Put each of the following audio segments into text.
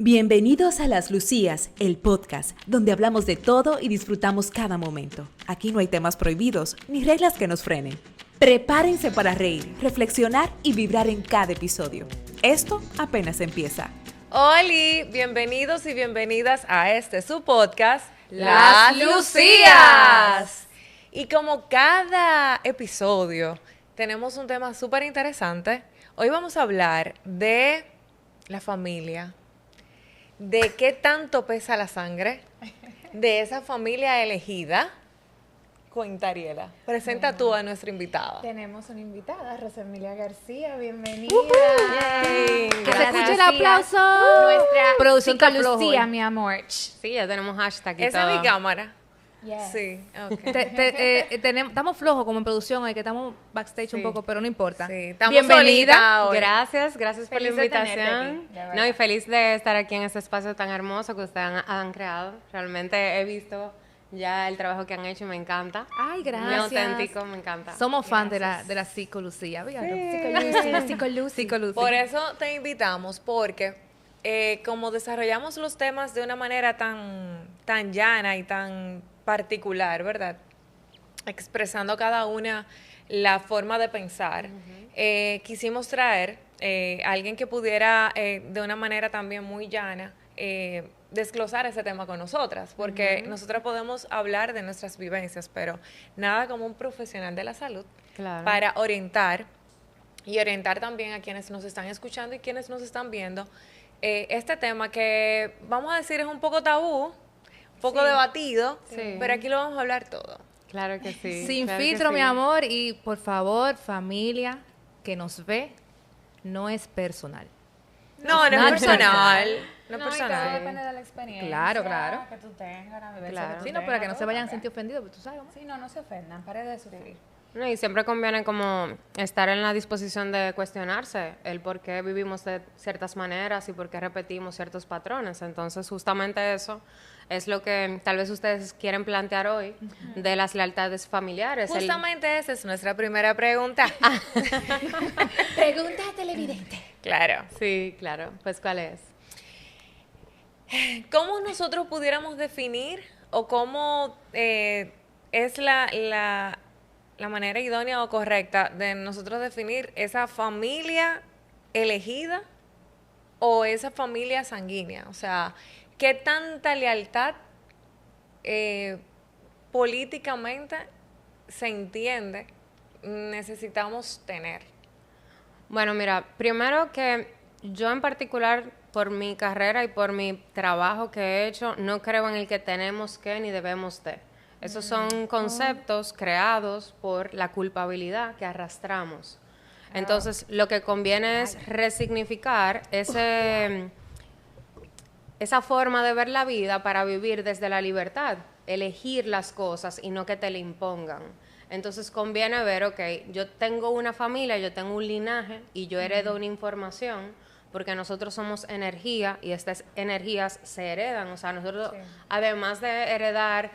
Bienvenidos a Las Lucías, el podcast, donde hablamos de todo y disfrutamos cada momento. Aquí no hay temas prohibidos ni reglas que nos frenen. Prepárense para reír, reflexionar y vibrar en cada episodio. Esto apenas empieza. Hola, bienvenidos y bienvenidas a su podcast, Las Lucías. Y como cada episodio, tenemos un tema súper interesante. Hoy vamos a hablar de la familia, de qué tanto pesa la sangre, de esa familia elegida. Cuenta, Ariela, presenta tú a nuestra invitada. Tenemos una invitada, Rosemilia García, bienvenida. Yay. Que se Gracias. escuche el aplauso. Nuestra producción chica con Lucía, flojo. mi amor. Sí, ya tenemos hashtag y Esa todo. es mi cámara. Yes. Sí, ok. Estamos flojos como en producción hoy, que estamos backstage un Sí. poco, pero no importa. Sí, estamos Bienvenida. solitas hoy. Gracias por la Feliz de tenerte invitación. aquí, de verdad. No, y feliz de estar aquí en este espacio tan hermoso que ustedes han creado. Realmente he visto ya el trabajo que han hecho y me encanta. Ay, gracias. Muy auténtico, me encanta. Somos fan de la psico Lucía, la psico Lucy. Por eso te invitamos, porque como desarrollamos los temas de una manera tan llana y tan particular, ¿verdad? Expresando cada una la forma de pensar, quisimos traer a alguien que pudiera de una manera también muy llana desglosar ese tema con nosotras, porque nosotras podemos hablar de nuestras vivencias, pero nada como un profesional de la salud Claro. para orientar y orientar también a quienes nos están escuchando y quienes nos están viendo este tema que, vamos a decir, es un poco tabú, un poco debatido, Sí. pero aquí lo vamos a hablar todo. Claro que sí. Sin claro que filtro, sí. mi amor, y por favor, familia que nos ve, no es personal. No es nada personal, no es No, y todo personal. depende de la experiencia. Claro, claro. Que tú tengas, la vivencia Claro. que tú Sí, no, para que no tengas, se vayan a todo sentir ofendidos, pero tú sabes, ¿no? Sí, no se ofendan, pare de sufrir. No, y siempre conviene como estar en la disposición de cuestionarse el por qué vivimos de ciertas maneras y por qué repetimos ciertos patrones. Entonces, justamente eso es lo que tal vez ustedes quieren plantear hoy de las lealtades familiares. Justamente esa es nuestra primera pregunta. Pregunta televidente. Claro. Sí, claro. Pues, ¿cuál es? ¿Cómo nosotros pudiéramos definir o cómo es la manera idónea o correcta de nosotros definir esa familia elegida o esa familia sanguínea? O sea, ¿qué tanta lealtad políticamente se entiende necesitamos tener? Bueno, mira, primero que yo en particular, por mi carrera y por mi trabajo que he hecho, no creo en el que tenemos que ni debemos de. Esos son conceptos creados por la culpabilidad que arrastramos. Entonces, lo que conviene es resignificar esa forma de ver la vida para vivir desde la libertad, elegir las cosas y no que te le impongan. Entonces conviene ver, ok, yo tengo una familia, yo tengo un linaje y yo heredo una información porque nosotros somos energía y estas energías se heredan. O sea, nosotros, además de heredar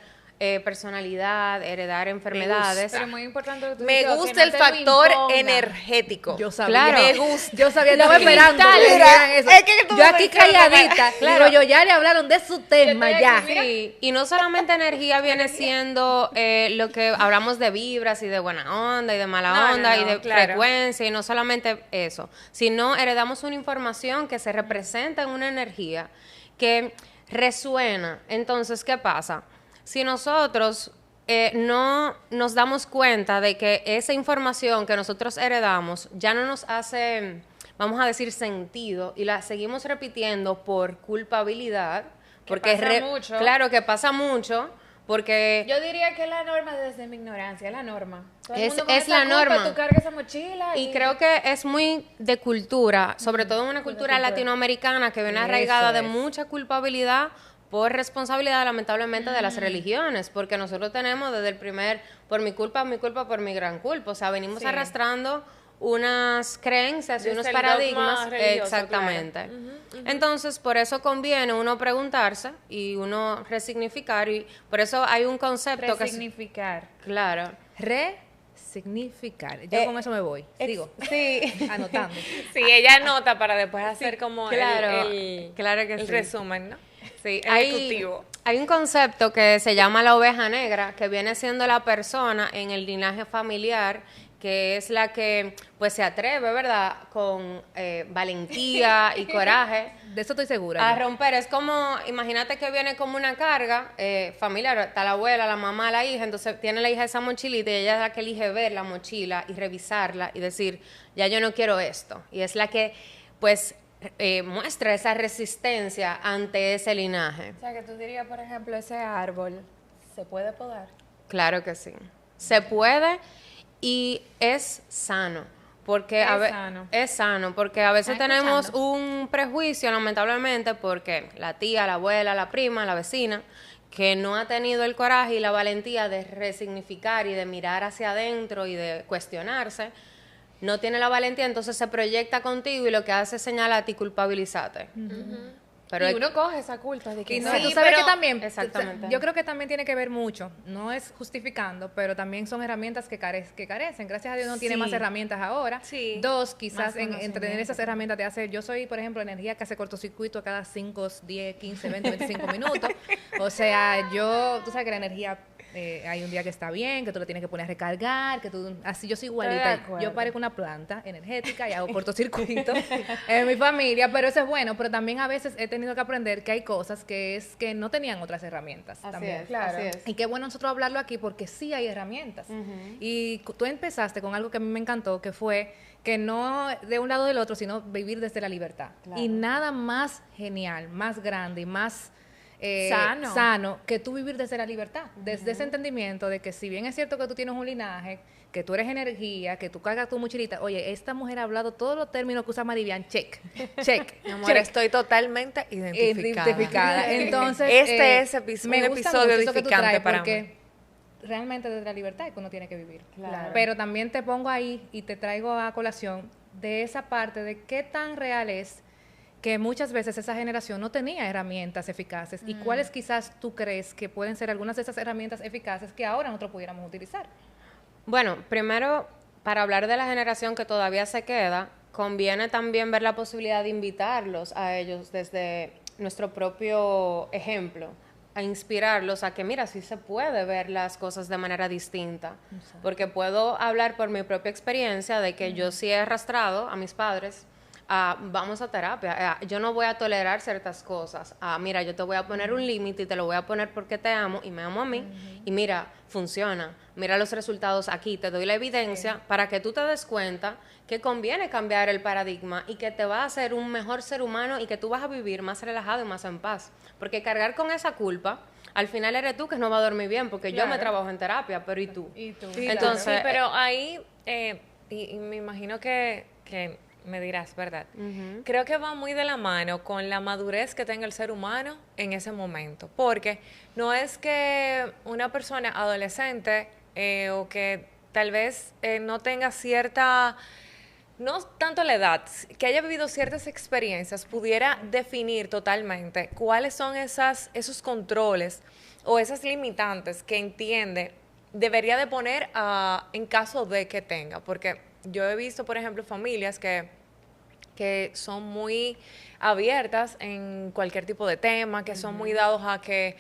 personalidad, heredar enfermedades. Pero muy importante lo que tú Me dices, que gusta no el te lo factor impongan. energético. Yo sabía. Claro. Me gusta. Yo sabía, estaba Sí. esperando. Mira, que dijeran eso. es que tú Yo me aquí mencionas, calladita. claro. Digo, yo ya le hablaron de su tema, estoy ya. aquí, mira. Sí, y no solamente energía viene siendo lo que hablamos de vibras y de buena onda y de mala No, no, onda y no, de claro. frecuencia y no solamente eso, sino heredamos una información que se representa en una energía que resuena. Entonces, ¿qué pasa? Si nosotros no nos damos cuenta de que esa información que nosotros heredamos ya no nos hace, vamos a decir, sentido y la seguimos repitiendo por culpabilidad, porque pasa mucho. claro que pasa mucho, porque Yo diría que la norma desde mi ignorancia, la norma. Todo el Es- mundo con es esa la culpa, norma. Tú cargas esa mochila y creo que es muy de cultura, sobre todo en una cultura latinoamericana que viene arraigada de es. mucha culpabilidad por responsabilidad, lamentablemente, de las religiones, porque nosotros tenemos desde el primer, por mi culpa, por mi gran culpa, o sea, venimos Sí. arrastrando unas creencias y Desde unos el dogma paradigmas. religioso, Exactamente. Entonces, por eso conviene uno preguntarse y uno resignificar, y por eso hay un concepto que... resignificar. Claro. resignificar. Yo con eso me voy. Sigo. Sí. Anotando. Sí, ella anota para después hacer como claro, el claro que el sí. resumen, ¿no? Sí, El ejecutivo. hay un concepto que se llama la oveja negra, que viene siendo la persona en el linaje familiar, que es la que pues se atreve, ¿verdad?, con valentía y coraje De eso estoy segura. a yo. romper. Es como, imagínate que viene como una carga familiar, está la abuela, la mamá, la hija, entonces tiene la hija esa mochilita y ella es la que elige ver la mochila y revisarla y decir, ya yo no quiero esto. Y es la que pues muestra esa resistencia ante ese linaje. O sea, que tú dirías, por ejemplo, ese árbol, ¿se puede podar? Claro que sí. Se puede y es sano. Porque es sano, porque a veces ¿Estás tenemos escuchando? un prejuicio, lamentablemente, porque la tía, la abuela, la prima, la vecina, que no ha tenido el coraje y la valentía de resignificar y de mirar hacia adentro y de cuestionarse, no tiene la valentía, entonces se proyecta contigo y lo que hace es señalarte y culpabilizarte. Pero y es- uno coge esa culpa de que Y no, Sí, tú sabes pero- que también, Exactamente. yo creo que también tiene que ver mucho, no es justificando, pero también son herramientas que carecen. Gracias a Dios no tiene Sí. más herramientas ahora. Sí. Dos, quizás Más en tener esas herramientas te hace, yo soy, por ejemplo, energía que hace cortocircuito cada 5, 10, 15, 20, 25 minutos. O sea, tú sabes que la energía, hay un día que está bien, que tú le tienes que poner a recargar, que tú, así yo soy de igualita. acuerdo. Yo parezco una planta energética y hago cortocircuito en mi familia, pero eso es bueno, pero también a veces he tenido que aprender que hay cosas que no tenían otras herramientas Así también. es, Claro. así es. Y qué bueno nosotros hablarlo aquí porque sí hay herramientas. Y tú empezaste con algo que a mí me encantó, que fue que no de un lado o del otro, sino vivir desde la libertad. Y nada más genial, más grande y más Sano. que tú vivir desde la libertad, desde ese entendimiento de que si bien es cierto que tú tienes un linaje, que tú eres energía, que tú cargas tu mochilita, oye, esta mujer ha hablado todos los términos que usa Maribian, check, check, Mi amor, check. estoy totalmente identificada. Entonces, Este es un me gusta episodio mucho eso que tú edificante traes para porque mí. realmente desde la libertad es que uno tiene que vivir. Claro. Pero también te pongo ahí y te traigo a colación de esa parte de qué tan real es que muchas veces esa generación no tenía herramientas eficaces y cuáles quizás tú crees que pueden ser algunas de esas herramientas eficaces que ahora nosotros pudiéramos utilizar. Bueno, primero, para hablar de la generación que todavía se queda, conviene también ver la posibilidad de invitarlos a ellos desde nuestro propio ejemplo, a inspirarlos a que, mira, sí se puede ver las cosas de manera distinta. Porque puedo hablar por mi propia experiencia de que yo sí he arrastrado a mis padres a, vamos a terapia, yo no voy a tolerar ciertas cosas, mira, yo te voy a poner un límite y te lo voy a poner porque te amo y me amo a mí, y mira, funciona, mira los resultados aquí, te doy la evidencia para que tú te des cuenta que conviene cambiar el paradigma y que te va a hacer un mejor ser humano y que tú vas a vivir más relajado y más en paz, porque cargar con esa culpa, al final eres tú que no va a dormir bien, porque yo me trabajo en terapia, pero ¿y tú? Y tú. Entonces, Sí, pero ahí, y me imagino que me dirás, ¿verdad? Creo que va muy de la mano con la madurez que tenga el ser humano en ese momento. Porque no es que una persona adolescente o que tal vez no tenga cierta, no tanto la edad, que haya vivido ciertas experiencias, pudiera definir totalmente cuáles son esos controles o esas limitantes que entiende debería de poner en caso de que tenga. Porque yo he visto, por ejemplo, familias que son muy abiertas en cualquier tipo de tema, que son muy dados a que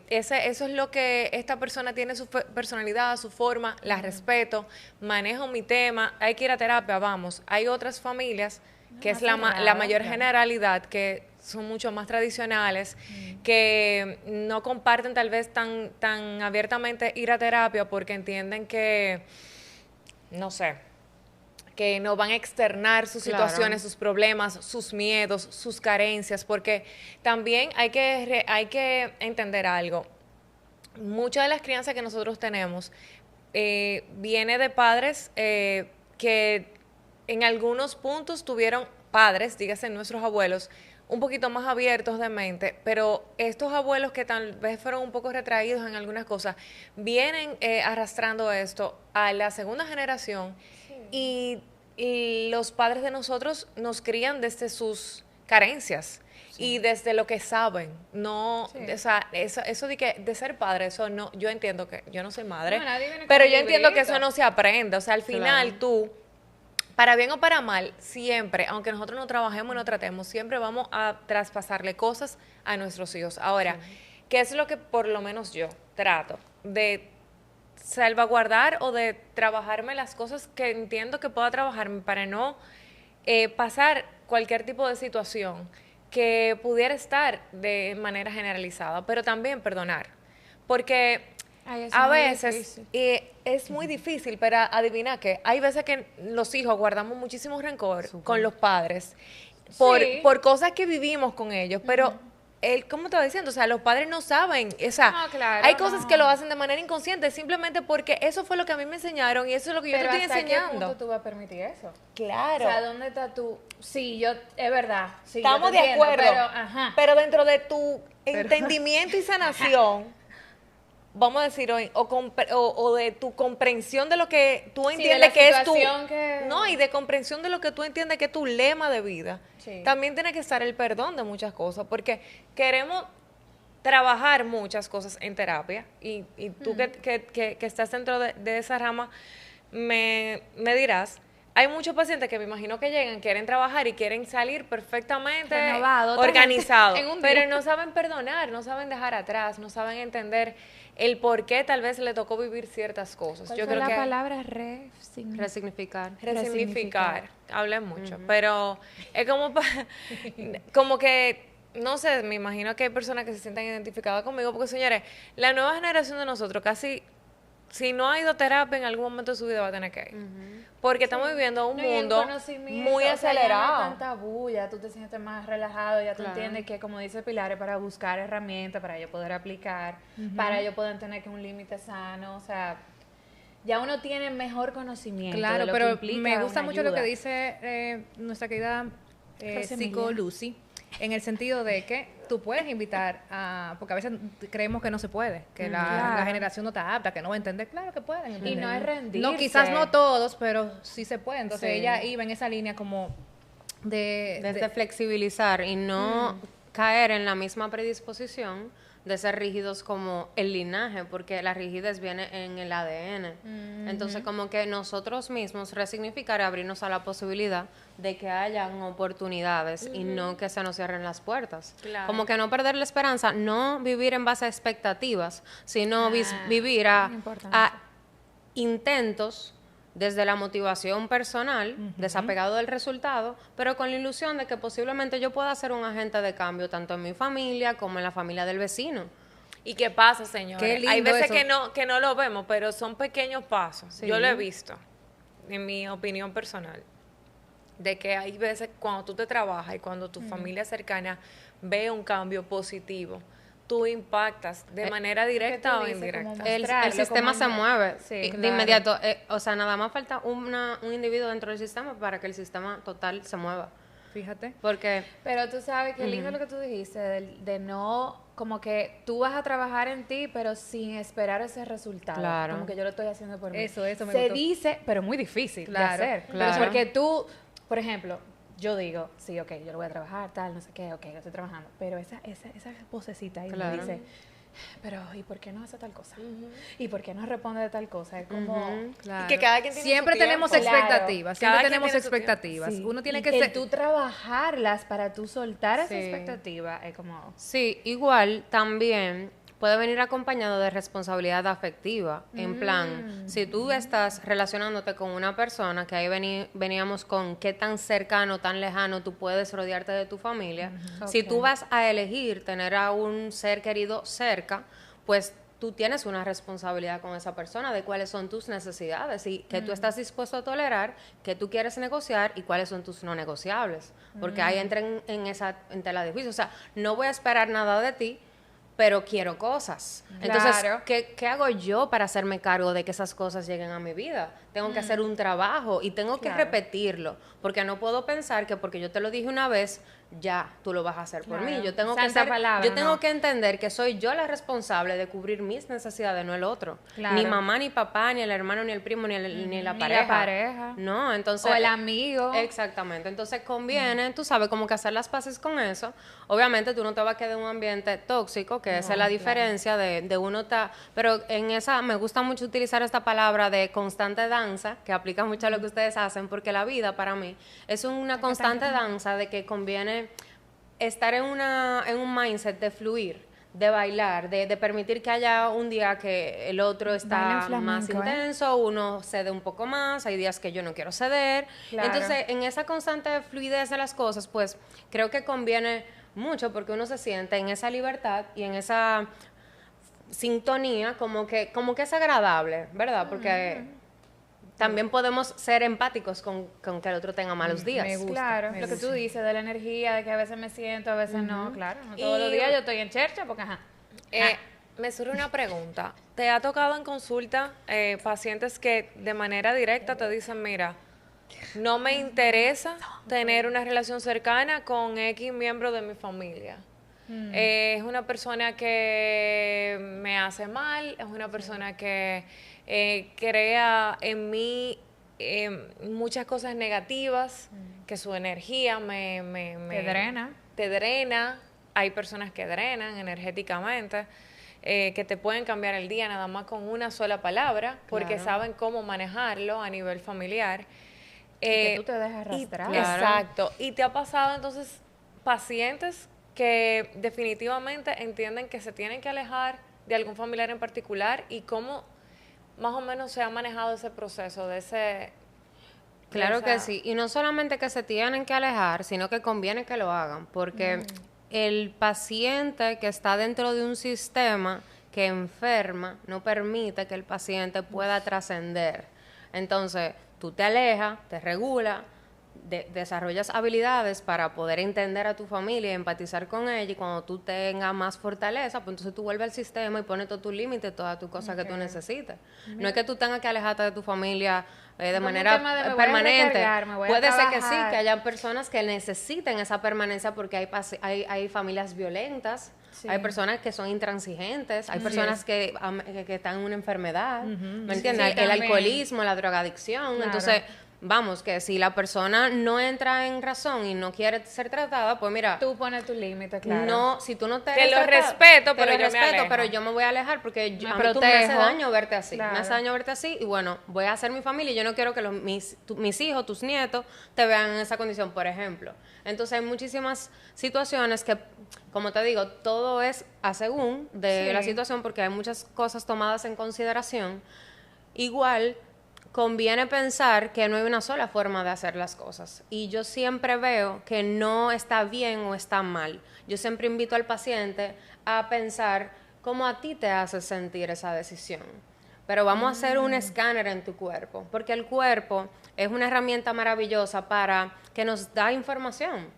eso es lo que esta persona tiene, su personalidad, su forma, la respeto, manejo mi tema, hay que ir a terapia, vamos. Hay otras familias que es la mayor generalidad, que son mucho más tradicionales, que no comparten tal vez tan abiertamente ir a terapia porque entienden que, no sé, que no van a externar sus situaciones, sus problemas, sus miedos, sus carencias, porque también hay que entender algo. Mucha de las crianzas que nosotros tenemos viene de padres que en algunos puntos tuvieron padres, dígase nuestros abuelos, un poquito más abiertos de mente, pero estos abuelos que tal vez fueron un poco retraídos en algunas cosas, vienen arrastrando esto a la segunda generación y los padres de nosotros nos crían desde sus carencias. Y desde lo que saben, no, o sea, eso de ser padre, eso no, yo entiendo que, yo no soy madre, No, nadie viene con pero un yo entiendo que librito. eso no se aprende, o sea, al final Claro. tú, para bien o para mal, siempre, aunque nosotros no trabajemos y no tratemos, siempre vamos a traspasarle cosas a nuestros hijos. Ahora, ¿qué es lo que por lo menos yo trato de salvaguardar o de trabajarme las cosas que entiendo que pueda trabajarme para no pasar cualquier tipo de situación que pudiera estar de manera generalizada, pero también perdonar? Porque Ay, eso a es muy veces difícil. es muy difícil, pero adivina que hay veces que los hijos guardamos muchísimo rencor con los padres Sí. por cosas que vivimos con ellos, pero ¿cómo te estaba diciendo? O sea, los padres no saben, o sea, No, claro, hay cosas no. que lo hacen de manera inconsciente simplemente porque eso fue lo que a mí me enseñaron y eso es lo que yo Pero te estoy ¿hasta qué enseñando. punto tú vas a permitir eso? Claro. O sea, ¿dónde está tú? Sí, yo, es verdad. Sí, yo Estamos te de entiendo, acuerdo, Pero, ajá. pero dentro de tu entendimiento y sanación, vamos a decir hoy, o de tu comprensión de lo que tú Sí, de entiendes la que es tu... situación que- No, y de comprensión de lo que tú entiendes que es tu lema de vida. Sí. También tiene que estar el perdón de muchas cosas, porque queremos trabajar muchas cosas en terapia, y tú que estás dentro de esa rama, me dirás, hay muchos pacientes que me imagino que llegan, quieren trabajar y quieren salir perfectamente Renovado, organizados, en un pero día. no saben perdonar, no saben dejar atrás, no saben entender el por qué tal vez le tocó vivir ciertas cosas. ¿Cuál Yo fue creo la que palabra Resignificar. resignificar, hablé mucho, pero es como, como que, no sé, me imagino que hay personas que se sientan identificadas conmigo, porque señores, la nueva generación de nosotros casi, si no ha ido a terapia en algún momento de su vida va a tener que ir, porque estamos viviendo un No, y el mundo conocimiento, muy o sea, ya no acelerado. hay tanta bulla, tú te sientes más relajado, ya tú Claro. entiendes que, como dice Pilar, es para buscar herramientas, para yo poder aplicar, para yo poder tener que un límite sano, o sea, ya uno tiene mejor conocimiento. de Claro, lo que pero implica me gusta una mucho lo que ayuda. dice nuestra querida José psico Emilia. Lucy, en el sentido de que tú puedes invitar a... Porque a veces creemos que no se puede, que la Claro. generación no está apta, que no va a entender. Claro que pueden entender. Y no es rendirse. No, quizás no todos, pero sí se puede. Entonces Sí. ella iba en esa línea como Desde flexibilizar y no caer en la misma predisposición de ser rígidos como el linaje, porque la rigidez viene en el ADN. Entonces, como que nosotros mismos resignificar y abrirnos a la posibilidad de que hayan oportunidades y no que se nos cierren las puertas. Claro. Como que no perder la esperanza, no vivir en base a expectativas, sino vivir a importante. intentos desde la motivación personal, desapegado del resultado, pero con la ilusión de que posiblemente yo pueda ser un agente de cambio tanto en mi familia como en la familia del vecino. ¿Y qué pasa, señores? Qué lindo Hay veces eso. que no lo vemos, pero son pequeños pasos. Sí. Yo lo he visto, en mi opinión personal, de que hay veces cuando tú te trabajas y cuando tu familia cercana ve un cambio positivo, tú impactas de manera directa tú o dices, indirecta. como El mostrarlo sistema como se una- mueve Sí, y de claro. inmediato. O sea, nada más falta un individuo dentro del sistema para que el sistema total se mueva. Fíjate. Porque Pero tú sabes que lindo lo que tú dijiste, de no, como que tú vas a trabajar en ti, pero sin esperar ese resultado. Claro. Como que yo lo estoy haciendo por mí. Eso me Se gustó. dice, pero muy difícil Claro, de hacer. claro. Porque tú, por ejemplo, yo digo, sí, ok, yo lo voy a trabajar, tal, no sé qué, ok, lo estoy trabajando. Pero esa vocecita ahí me Claro. dice, pero ¿y por qué no hace tal cosa? ¿Y por qué no responde de tal cosa? Es como... Claro. que cada quien tiene siempre su tenemos tiempo. expectativas, Claro. siempre Cada quien tenemos tiene su tiempo. expectativas. Sí, Uno tiene y que ser... tú trabajarlas para tú soltar esa Sí. expectativa es como... sí, igual también puede venir acompañado de responsabilidad afectiva. En plan, si tú estás relacionándote con una persona, que ahí veníamos con qué tan cercano, tan lejano tú puedes rodearte de tu familia, si tú Ok. vas a elegir tener a un ser querido cerca, pues tú tienes una responsabilidad con esa persona de cuáles son tus necesidades y que tú estás dispuesto a tolerar, que tú quieres negociar y cuáles son tus no negociables. Porque ahí entra en tela de juicio. O sea, no voy a esperar nada de ti, pero quiero cosas. Entonces, Claro. ¿qué hago yo para hacerme cargo de que esas cosas lleguen a mi vida? Tengo que hacer un trabajo y tengo que Claro. repetirlo, porque no puedo pensar que porque yo te lo dije una vez, ya tú lo vas a hacer por mí. Claro. Yo tengo que Santa ser, palabra, yo tengo ¿no? que entender que soy yo la responsable de cubrir mis necesidades, no el otro. Claro. Ni mamá, ni papá, ni el hermano, ni el primo, ni Ni la la pareja. pareja. No, entonces... O el amigo. Exactamente. Entonces conviene, tú sabes, como que hacer las paces con eso. Obviamente tú no te vas a quedar en un ambiente tóxico, que esa es la diferencia de uno estar... Pero en esa, me gusta mucho utilizar esta palabra de constante danza, que aplica mucho a lo que ustedes hacen, porque la vida para mí es una constante danza de que conviene estar en un mindset de fluir, de bailar, de permitir que haya un día que el otro está Bailen más flamenco, intenso, uno cede un poco más, hay días que yo no quiero ceder. Claro. Entonces, en esa constante fluidez de las cosas, pues creo que conviene mucho porque uno se siente en esa libertad y en esa sintonía como que es agradable, ¿verdad? Porque también podemos ser empáticos con que el otro tenga malos días. me gusta. Claro, me lo que gusta. tú dices de la energía, de que a veces me siento, a veces no, claro. No todos Y- los días yo estoy en chercha porque, ajá. Me surge una pregunta. ¿Te ha tocado en consulta pacientes que de manera directa te dicen, mira, no me interesa tener una relación cercana con X miembro de mi familia? Es una persona que me hace mal, es una persona que crea en mí muchas cosas negativas, que su energía Te drena. te drena. Hay personas que drenan energéticamente, que te pueden cambiar el día nada más con una sola palabra, porque Claro. saben cómo manejarlo a nivel familiar. que tú te dejas y- arrastrar. Claro. Exacto. Y te ha pasado entonces pacientes que definitivamente entienden que se tienen que alejar de algún familiar en particular y cómo más o menos se ha manejado ese proceso de ese... Claro que esa- sí. Y no solamente que se tienen que alejar, sino que conviene que lo hagan, porque el paciente que está dentro de un sistema que enferma no permite que el paciente pueda trascender. Entonces, tú te alejas, te regulas, desarrollas habilidades para poder entender a tu familia y empatizar con ella, y cuando tú tengas más fortaleza, pues entonces tú vuelves al sistema y pones todos tus límites, todas tus cosas que tú necesites. No es que tú tengas que alejarte de tu familia de Como un manera tema de me voy a permanente. recargar, me voy a Puede ser que sí, trabajar. que haya personas que necesiten esa permanencia porque hay familias violentas, Sí. hay personas que son intransigentes, hay personas que están en una enfermedad, ¿me entiendes? Sí, El también. alcoholismo, la drogadicción. Claro. Entonces, vamos, que si la persona no entra en razón y no quiere ser tratada, pues mira, Tú pones tu límite, claro. no, si tú no te Te eres lo tratada, respeto, te pero lo yo me respeto, alejo. pero yo me voy a alejar porque Me a mí tú me hace protejo. daño verte así, me Claro. hace daño verte así y bueno, voy a hacer mi familia y yo no quiero que mis hijos, tus nietos, te vean en esa condición, por ejemplo. Entonces hay muchísimas situaciones que, como te digo, todo es a según de Sí. la situación porque hay muchas cosas tomadas en consideración. Igual conviene pensar que no hay una sola forma de hacer las cosas. Y yo siempre veo que no está bien o está mal. Yo siempre invito al paciente a pensar cómo a ti te hace sentir esa decisión. Pero vamos a hacer un escáner en tu cuerpo, porque el cuerpo es una herramienta maravillosa para que nos da información.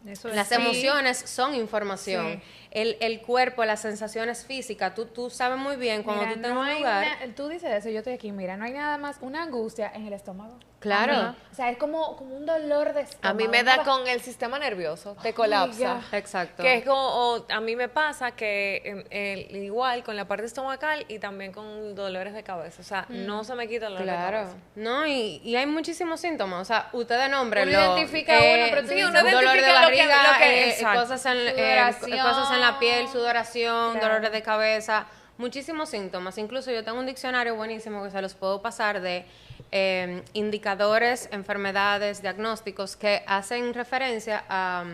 Eso es. Las Sí. emociones son información. Sí. El cuerpo, las sensaciones físicas, tú sabes muy bien cuando Mira, tú estás en no un hay lugar. tú dices eso, yo estoy aquí, mira, no hay nada más, una angustia en el estómago. Claro. A mí, o sea, es como un dolor de estómago. A mí me da ¿no? con el sistema nervioso, te colapsa. Exacto. Que es como, a mí me pasa que igual con la parte estomacal y también con dolores de cabeza. O sea, no se me quita el dolor de Claro, cabeza. no, y hay muchísimos síntomas, o sea, ustedes nombrenlo. Uno identifica uno, pero tú sí, dices, uno dolor de identifica lo que- barriga, lo que- exacto. cosas en Sudoración. cosas en la piel, sudoración, Claro. dolores de cabeza, muchísimos síntomas. Incluso yo tengo un diccionario buenísimo que se los puedo pasar de indicadores, enfermedades, diagnósticos que hacen referencia a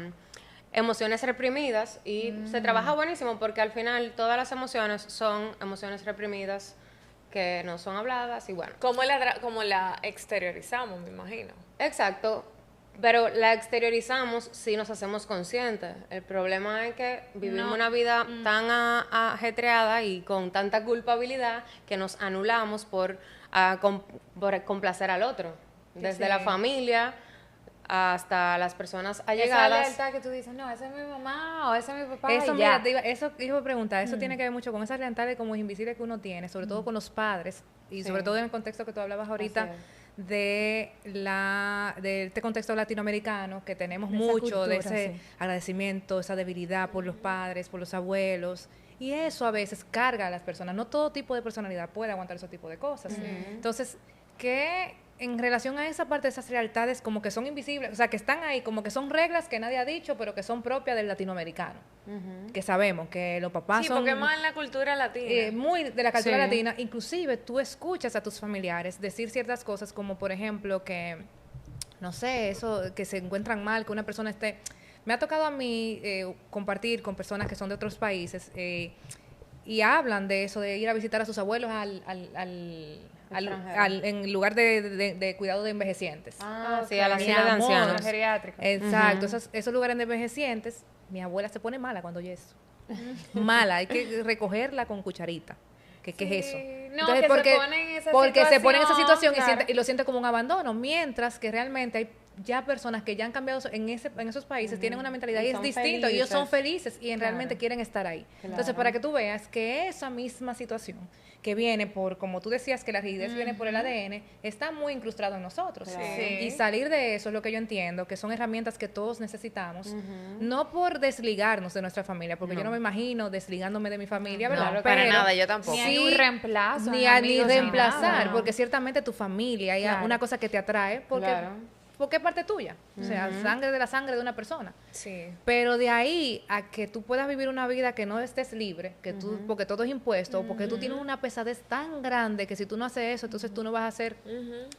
emociones reprimidas y se trabaja buenísimo porque al final todas las emociones son emociones reprimidas que no son habladas y bueno. Como la exteriorizamos, me imagino. Exacto, pero la exteriorizamos si nos hacemos conscientes. El problema es que vivimos una vida tan ajetreada y con tanta culpabilidad que nos anulamos por complacer al otro. Desde sí. la familia hasta las personas Esa allegadas. lealtad que tú dices, no, ese es mi mamá o ese es mi papá. Eso, y ya. mira, eso iba a preguntar, eso tiene que ver mucho con esa lealtad de como invisible que uno tiene, sobre todo con los padres y sobre todo en el contexto que tú hablabas ahorita Así de este contexto latinoamericano, que tenemos De esa mucho de cultura, ese sí. agradecimiento, esa debilidad por los padres, por los abuelos, y eso a veces carga a las personas. No todo tipo de personalidad puede aguantar ese tipo de cosas. Entonces, que en relación a esa parte de esas lealtades como que son invisibles, o sea, que están ahí, como que son reglas que nadie ha dicho, pero que son propias del latinoamericano, que sabemos que los papás Sí, son porque más en la cultura latina. muy de la cultura Sí. latina. Inclusive tú escuchas a tus familiares decir ciertas cosas como, por ejemplo, que, no sé, eso, que se encuentran mal, que una persona esté... Me ha tocado a mí compartir con personas que son de otros países y hablan de eso, de ir a visitar a sus abuelos Extranjero. en lugar de cuidado de envejecientes. Sí, a la Mi silla de amor. ancianos. Geriátrico. Exacto, esos lugares de envejecientes, mi abuela se pone mala cuando oye eso. Mala, hay que recogerla con cucharita. ¿Qué es eso? No, que se pone en esa porque se pone en esa situación, situación claro. y lo siente como un abandono, mientras que realmente hay ya personas que ya han cambiado en esos países, tienen una mentalidad y Y es son distinto, y ellos son felices. felices y realmente quieren estar ahí. Entonces, Claro. para que tú veas que esa misma situación que viene por, como tú decías, que la rigidez viene por el ADN, está muy incrustado en nosotros. Claro. Sí. Y salir de eso es lo que yo entiendo, que son herramientas que todos necesitamos, no por desligarnos de nuestra familia, porque yo no me imagino desligándome de mi familia, ¿verdad? No, para nada, yo tampoco. Ni hay un reemplazo, Ni ni a amigos, ni ni reemplazar, nada. porque ciertamente tu familia hay Claro. una cosa que te atrae, porque es parte tuya, o sea, sangre de la sangre de una persona. Sí. Pero de ahí a que tú puedas vivir una vida que no estés libre, que tú, porque todo es impuesto, o porque tú tienes una pesadez tan grande que si tú no haces eso, entonces tú no vas a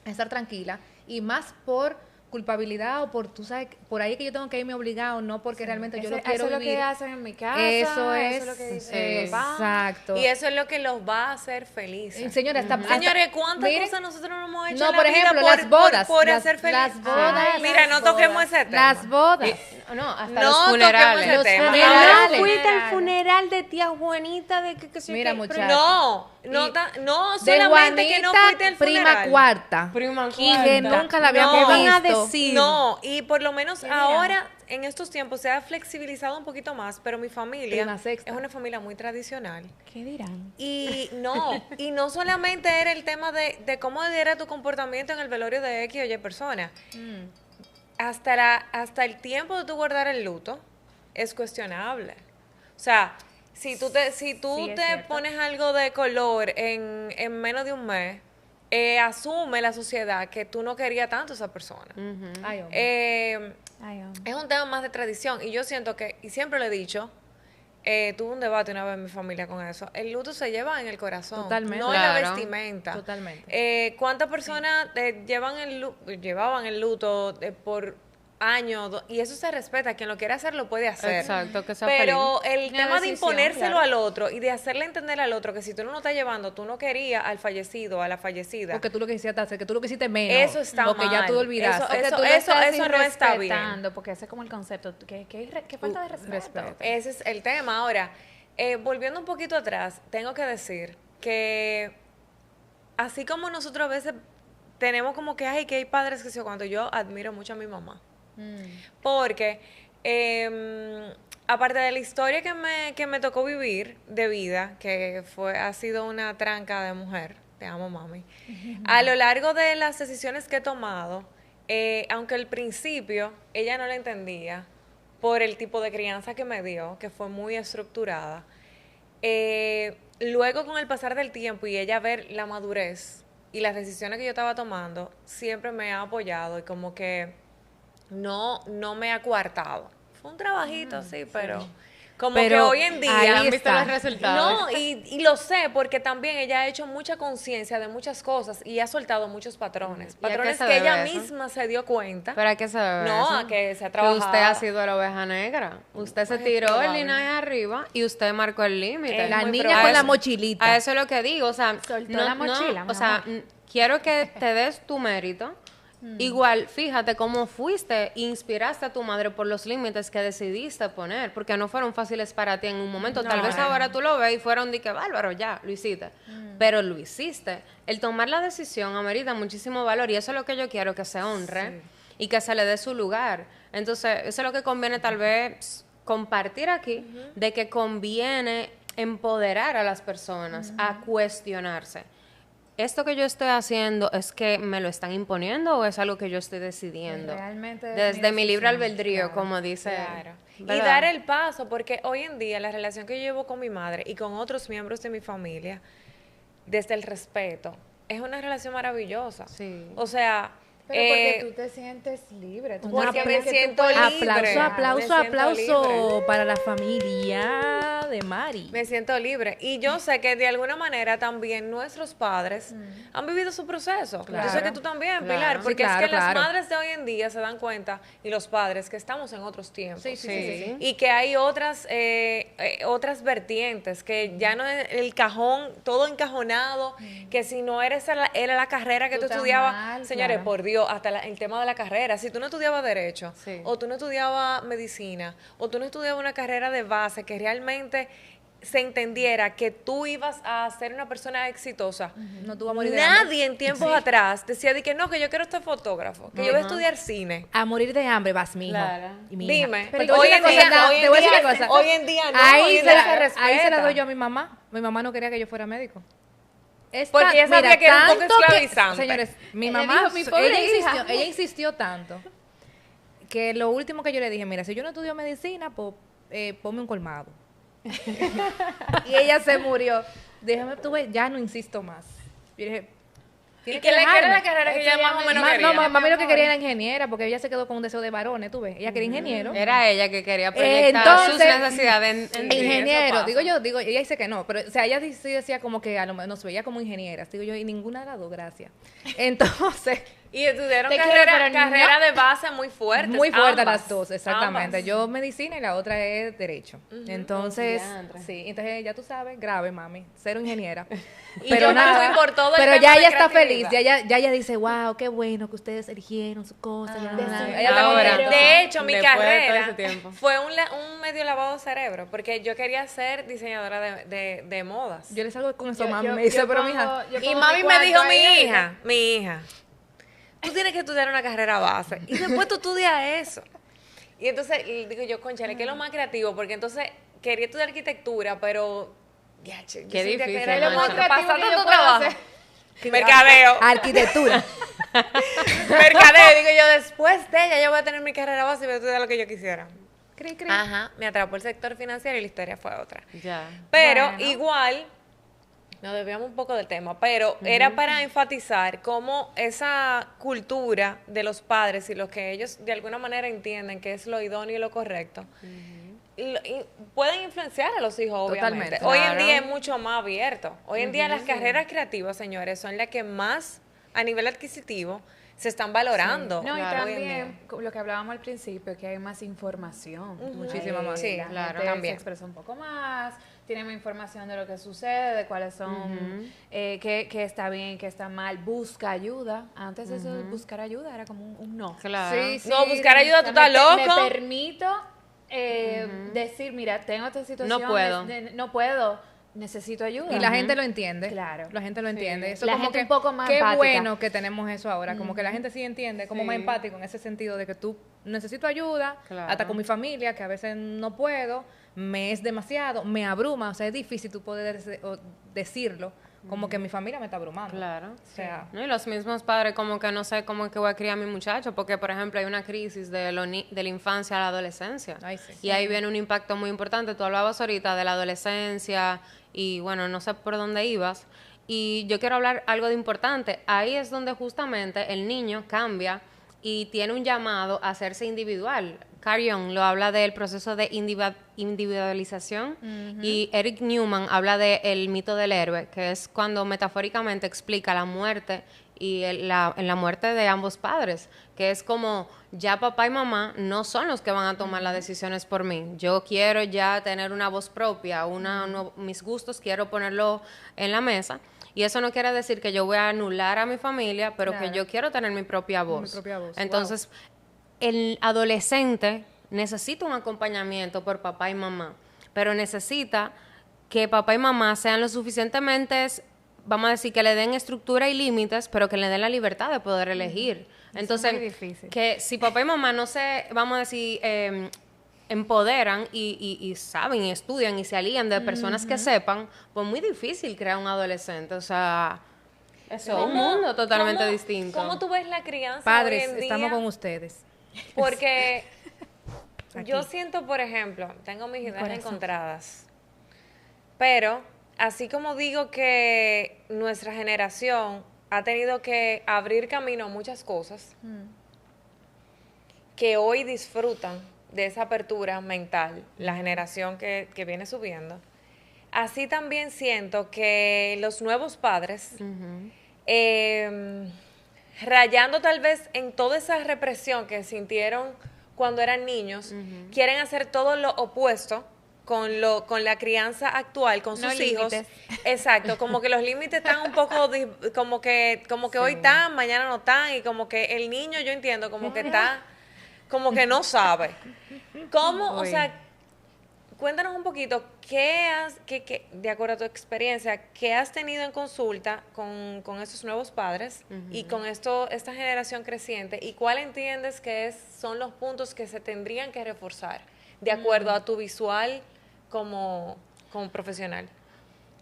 estar tranquila, y más por culpabilidad o por, tú sabes, por ahí que yo tengo que irme obligado, no porque realmente yo lo quiero Eso es lo vivir. que hacen en mi casa. Eso es lo que dice mi papá. exacto. Y eso es lo que los va a hacer felices. Señora, Señores, ¿cuántas miren, cosas nosotros no hemos hecho no, en la por vida ejemplo, por, las bodas, por las- hacer felices? las bodas, Mira, las no toquemos bodas. ese tema. Las bodas. No, hasta No los toquemos funerales. ese Los tema. funerales. Ahora, No fuiste al funeral de tía Juanita de que sé Mira, qué? muchacha. no, Y- no de solamente que no Juanita, fuiste al prima funeral. cuarta. Prima Que cuarta. nunca la habíamos No. van a visto. decir? No, y por lo menos dirán? ahora, en estos tiempos, se ha flexibilizado un poquito más, pero mi familia Prima sexta. es una familia muy tradicional. ¿Qué dirán? Y no solamente era el tema de cómo era tu comportamiento en el velorio de X o Y persona. Hasta el tiempo de tú guardar el luto es cuestionable. O sea, si tú te Sí, es cierto. pones algo de color en menos de un mes, asume la sociedad que tú no querías tanto a esa persona. Ay, hombre. Ay, hombre. Es un tema más de tradición y yo siento que, y siempre lo he dicho, tuve un debate una vez en mi familia con eso, el luto se lleva en el corazón, Totalmente. no en la Claro. vestimenta. Totalmente. ¿Cuántas personas llevaban el luto por años? Y eso se respeta, quien lo quiera hacer lo puede hacer. Exacto, que sea Pero el Una tema de decisión, imponérselo claro. al otro y de hacerle entender al otro que si tú no lo estás llevando, tú no querías al fallecido, a la fallecida. Porque tú lo que quisiste hacer, que tú lo que hiciste menos. Eso está o que ya mal. tú olvidaste. Eso- O que eso- tú lo estás eso no está bien. irrespetando, porque ese es como el concepto. ¿Qué falta de respeto? Ese es el tema. Ahora, volviendo un poquito atrás, tengo que decir que así como nosotros a veces tenemos como que, ay, que hay padres que cuando yo admiro mucho a mi mamá. Porque, aparte de la historia que me tocó vivir de vida, que ha sido una tranca de mujer, te amo, mami, a lo largo de las decisiones que he tomado, aunque al principio ella no la entendía, por el tipo de crianza que me dio, que fue muy estructurada, luego con el pasar del tiempo y ella ver la madurez y las decisiones que yo estaba tomando, siempre me ha apoyado y como que no me ha coartado. Fue un trabajito, sí, pero como que Pero hoy en ahí día... ¿Han visto está. los resultados? No, y lo sé porque también ella ha hecho mucha conciencia de muchas cosas y ha soltado muchos patrones. ¿Y a qué Patrones se que ella debe eso? misma se dio cuenta. ¿Pero a qué se debe No, eso? a que se ha Que trabajado. usted ha sido la oveja negra. Usted se tiró el probable. linaje arriba y usted marcó el límite. La muy niña probable. con la eso- mochilita. A eso es lo que digo, o sea, Soltó la mochila, mi o sea, amor. quiero que te des tu mérito. Igual, fíjate cómo fuiste, inspiraste a tu madre por los límites que decidiste poner, porque no fueron fáciles para ti en un momento. Tal vez ahora tú lo ves y fueron de que bárbaro, ya, lo hiciste. Pero lo hiciste. El tomar la decisión amerita muchísimo valor y eso es lo que yo quiero, que se honre y que se le dé su lugar. Entonces, eso es lo que conviene tal vez compartir aquí, de que conviene empoderar a las personas a cuestionarse. ¿esto que yo estoy haciendo es que me lo están imponiendo o es algo que yo estoy decidiendo? Realmente Desde mi libre decisión, albedrío, claro. como dice. Claro. Y ¿verdad? dar el paso, porque hoy en día la relación que yo llevo con mi madre y con otros miembros de mi familia, desde el respeto, es una relación maravillosa. Sí. O sea, Pero porque tú te sientes libre. Tú porque sabes me que tú siento puedes- libre. Aplauso, aplauso, Me siento aplauso libre. para la familia de Mari. me siento libre. Y yo sé que de alguna manera también nuestros padres han vivido su proceso. Yo sé que tú también, Claro. Pilar, Sí, porque es claro, que las claro. madres de hoy en día se dan cuenta, y los padres, que estamos en otros tiempos. Sí. Y que hay otras vertientes, que ya no es el cajón, todo encajonado, que si no era la carrera que Tú tú estás estudiabas, mal, señores, claro. por Dios, hasta el tema de la carrera. Si tú no estudiabas Derecho, Sí. o tú no estudiabas Medicina, o tú no estudiabas una carrera de base que realmente se entendiera que tú ibas a ser una persona exitosa. No tú vas a morir de hambre. Nadie en tiempos atrás decía de que no, que yo quiero ser fotógrafo, que yo voy a estudiar cine. A morir de hambre vas, mijo. Claro. Y mi hija. Dime, Pero te voy a decir una cosa, te voy a decir una cosa. hoy en día no, Ahí hoy en se día la- se respeta. ahí se la doy yo a mi mamá. Mi mamá no quería que yo fuera médico. Es Porque ella sabía que era un poco tanto que- esclavizante. señores, mi Ella mamá, dijo, "Mi pobre hija". ella insistió tanto que lo último que yo le dije, mira, si yo no estudio medicina, pues ponme un colmado. Y ella se murió. Déjame, tú ves, ya no insisto más. Yo dije, ¿Y tienes qué era dejarme. la carrera que ella más o menos Ma- quería? no, mami lo que quería era ingeniera, porque ella se quedó con un deseo de varones, tú ves. Ella quería ingeniero. Era ella que quería proyectar sus Entonces, necesidades en Sí, ingeniero, eso pasa. digo, ella dice que no, pero o sea, ella sí decía como que a lo mejor nos veía como ingenieras, digo yo, y ninguna de las dos, gracias. Entonces, Y estudiaron Te quiero, carrera pero de base muy fuertes. muy fuerte ambas, las dos, exactamente. ambas. Yo medicina y la otra es derecho. Entonces, diantre. sí, entonces ya tú sabes, grave, mami, cero ingeniera. Y yo me fui por todo el pero tema ya de ella está creatividad. feliz, ya ella dice, wow, qué bueno que ustedes eligieron su cosa. Ella está Ahora. contenta. De hecho, mi Después de todo carrera ese tiempo. fue un medio lavado de cerebro, porque yo quería ser diseñadora de modas. Yo le salgo con eso, Yo- mami, yo- me dice, yo pero pongo- mija, yo Y pongo mami me cuarto dijo, ahí, mi hija, tú tienes que estudiar una carrera base y después tú estudias eso. Y entonces y digo yo, conchale, ¿qué es lo más creativo? Porque entonces quería estudiar arquitectura, pero ya, che, yo Qué sentía que difícil, era Nacho. como que Creativo pasar que yo tanto puedo trabajo. hacer. Mercadeo. arquitectura. Mercadeo, digo yo, después de ella yo voy a tener mi carrera base y voy a estudiar lo que yo quisiera. Cri, cri. Ajá, me atrapó el sector financiero y la historia fue otra. Ya. Pero Bueno. igual, nos desviamos un poco del tema, pero era para enfatizar cómo esa cultura de los padres y lo que ellos de alguna manera entienden que es lo idóneo y lo correcto, y pueden influenciar a los hijos, obviamente. Totalmente. Hoy en Claro. día es mucho más abierto. Hoy en día las carreras creativas, señores, son las que más a nivel adquisitivo se están valorando. No, Claro. y hoy en día. también lo que hablábamos al principio, que hay más información. Muchísima más. Sí, la claro, gente también. se expresa un poco más, tiene más información de lo que sucede, de cuáles son, qué está bien, qué está mal, busca ayuda. Antes eso de buscar ayuda era como un no. Claro. Sí, sí. No, buscar ayuda, tú O sea, estás me loco. permito decir, mira, tengo esta situación, No puedo. no puedo, necesito ayuda. Y la gente lo entiende. Claro. La gente lo entiende. Eso La como gente que, un poco más qué empática. bueno que tenemos eso ahora. Como que la gente sí entiende, como más Sí. empático en ese sentido de que tú necesito ayuda, Claro. hasta con mi familia, que a veces no puedo, me es demasiado, me abruma. O sea, es difícil tú poder decirlo, como que mi familia me está abrumando. Claro. O sea, ¿No? Y los mismos padres como que no sé cómo es que voy a criar a mi muchacho, porque por ejemplo hay una crisis de la infancia a la adolescencia. Ay, sí. Y ahí viene un impacto muy importante. Tú hablabas ahorita de la adolescencia y bueno, no sé por dónde ibas. Y yo quiero hablar algo de importante. Ahí es donde justamente el niño cambia y tiene un llamado a hacerse individual. Carl Jung lo habla del proceso de individualización y Eric Newman habla del mito del héroe, que es cuando metafóricamente explica la muerte y en la muerte de ambos padres, que es como ya papá y mamá no son los que van a tomar las decisiones por mí. Yo quiero ya tener una voz propia, mis gustos quiero ponerlo en la mesa. Y eso no quiere decir que yo voy a anular a mi familia, pero Claro. que yo quiero tener mi propia voz. Mi propia voz, Entonces, el adolescente necesita un acompañamiento por papá y mamá, pero necesita que papá y mamá sean lo suficientemente, vamos a decir, que le den estructura y límites, pero que le den la libertad de poder elegir. Entonces, muy difícil. que si papá y mamá no se, vamos a decir, empoderan y saben y estudian y se alían de personas que sepan, pues muy difícil crear un adolescente. O sea, Eso, un mundo totalmente distinto. ¿Cómo tú ves la crianza Padres, hoy en día? estamos con ustedes. Porque Aquí. yo siento, por ejemplo, tengo mis ideas corazón. encontradas, pero así como digo que nuestra generación ha tenido que abrir camino a muchas cosas que hoy disfrutan de esa apertura mental, la generación que viene subiendo, así también siento que los nuevos padres, rayando tal vez en toda esa represión que sintieron cuando eran niños, quieren hacer todo lo opuesto con la crianza actual, con No sus hijos. límites. Exacto, como que los límites están un poco, como que hoy están, mañana no están, y como que el niño, yo entiendo, como que está, como que no sabe. ¿Cómo? O sea, cuéntanos un poquito, de acuerdo a tu experiencia, qué has tenido en consulta con estos nuevos padres y con esta generación creciente, y cuál entiendes que son los puntos que se tendrían que reforzar de acuerdo a tu visual como profesional?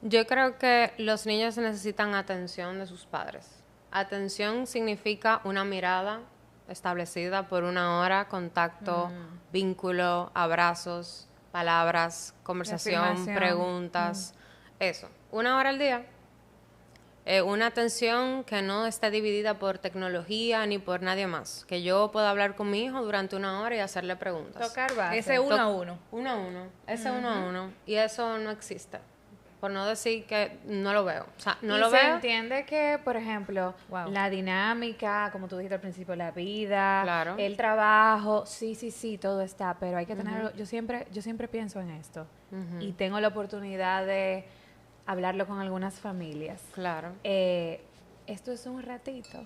Yo creo que los niños necesitan atención de sus padres. Atención significa una mirada establecida por una hora, contacto, vínculo, abrazos, palabras, conversación, Afirmación. preguntas, eso. 1 hora al día. Una atención que no esté dividida por tecnología ni por nadie más. Que yo pueda hablar con mi hijo durante 1 hora y hacerle preguntas. Tocar base. Ese 1-1. 1-1. Ese 1-1. Y eso no existe. Por no decir que no lo veo. O sea, no y lo se veo. entiende que, por ejemplo, Wow. la dinámica, como tú dijiste al principio, la vida, Claro. el trabajo, sí, todo está, pero hay que tenerlo. Yo siempre pienso en esto y tengo la oportunidad de hablarlo con algunas familias. Claro. Esto es un ratito.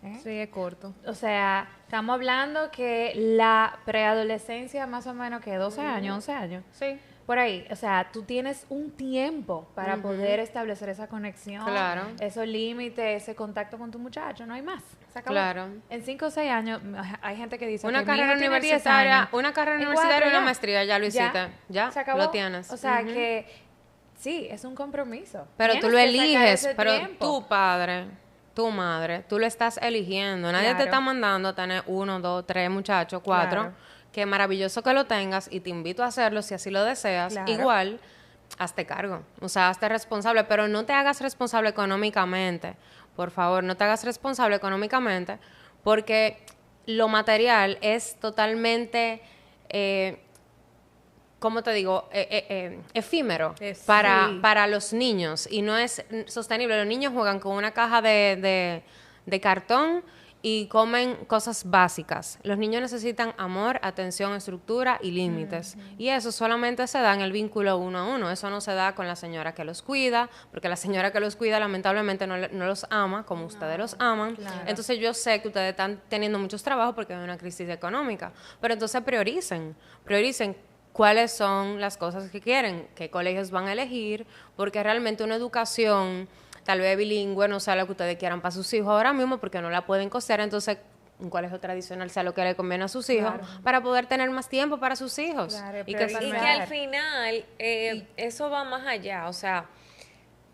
¿eh? Sí, es corto. O sea, estamos hablando que la preadolescencia más o menos que 12 años, 11 años. Sí. Por ahí, o sea, tú tienes un tiempo para poder establecer esa conexión, Claro. esos límites, ese contacto con tu muchacho, no hay más. Se acabó. Claro. En 5 o 6 años hay gente que dice Una que mi carrera hijo tiene 10 universitaria, años. una carrera En universitaria y 4 una ya. maestría, ya lo hiciste. Ya, se acabó. lo tienes. O sea que sí, es un compromiso. Pero Tienes tú lo que sacar eliges, ese pero tiempo. tu padre, tu madre, tú lo estás eligiendo. Nadie te Claro. está mandando a tener 1, 2, 3 muchachos, 4. Claro. Qué maravilloso que lo tengas y te invito a hacerlo si así lo deseas. Claro. Igual, hazte cargo. O sea, hazte responsable, pero no te hagas responsable económicamente. Por favor, no te hagas responsable económicamente porque lo material es totalmente... ¿cómo te digo? Efímero Sí. para los niños y no es sostenible. Los niños juegan con una caja de cartón y comen cosas básicas. Los niños necesitan amor, atención, estructura y límites. Y eso solamente se da en el vínculo 1 a 1. Eso no se da con la señora que los cuida, porque la señora que los cuida lamentablemente no los ama como ustedes los aman. Entonces yo sé que ustedes están teniendo muchos trabajos porque hay una crisis económica. Pero entonces prioricen cuáles son las cosas que quieren, qué colegios van a elegir, porque realmente una educación tal vez bilingüe no sea lo que ustedes quieran para sus hijos ahora mismo porque no la pueden costear, entonces un colegio tradicional sea lo que le conviene a sus hijos para poder tener más tiempo para sus hijos. Claro, y pero que Y que al final eso va más allá, o sea,